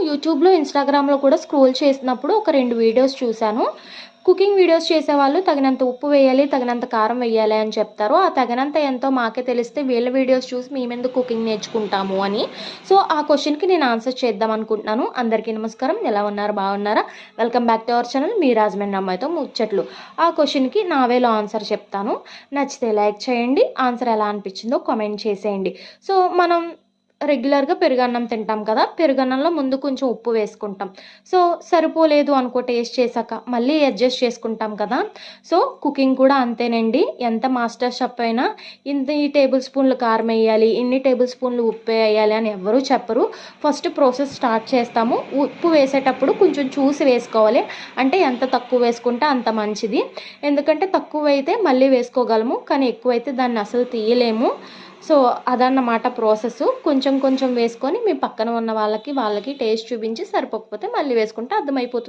యూట్యూబ్లో ఇన్స్టాగ్రామ్లో కూడా స్క్రోల్ చేసినప్పుడు ఒక 2 వీడియోస్ చూశాను. కుకింగ్ వీడియోస్ చేసేవాళ్ళు తగినంత ఉప్పు వేయాలి, తగినంత కారం వేయాలి అని చెప్తారు. ఆ తగినంత ఎంతో మాకే తెలిస్తే వీళ్ళ వీడియోస్ చూసి మేమెందుకు కుకింగ్ నేర్చుకుంటాము అని. సో ఆ క్వశ్చన్కి నేను ఆన్సర్ చేద్దాం అనుకుంటున్నాను. అందరికీ నమస్కారం. ఎలా ఉన్నారు? బాగున్నారా? Welcome back to our channel మీ రాజమండ్రి అమ్మాయితో ముచ్చట్లు. ఆ క్వశ్చన్కి నా వేలో ఆన్సర్ చెప్తాను. నచ్చితే లైక్ చేయండి. ఆన్సర్ ఎలా అనిపించిందో కామెంట్ చేసేయండి. సో మనం రెగ్యులర్గా పెరుగన్నం తింటాం కదా, పెరుగన్నంలో ముందు కొంచెం ఉప్పు వేసుకుంటాం. సో సరిపోలేదు అనుకో టేస్ట్ చేశాక మళ్ళీ అడ్జస్ట్ చేసుకుంటాం కదా. సో కుకింగ్ కూడా అంతేనండి. ఎంత మాస్టర్ షెఫ్ అయినా ఇన్ని టేబుల్ స్పూన్లు కారం వేయాలి, ఇన్ని టేబుల్ స్పూన్లు ఉప్పు వేయాలి అని ఎవ్వరూ చెప్పరు. ఫస్ట్ ప్రాసెస్ స్టార్ట్ చేస్తాము. ఉప్పు వేసేటప్పుడు కొంచెం చూసి వేసుకోవాలి. అంటే ఎంత తక్కువ వేసుకుంటే అంత మంచిది. ఎందుకంటే తక్కువ అయితే మళ్ళీ వేసుకోగలము, కానీ ఎక్కువైతే దాన్ని అసలు తీయలేము. సో అదన్నమాట ప్రాసెస్. కొంచెం కొంచెం వేసుకొని మీ పక్కన ఉన్న వాళ్ళకి టేస్ట్ చూపించి సరిపోకపోతే మళ్ళీ వేసుకుంటే అర్థమైపోతుంది.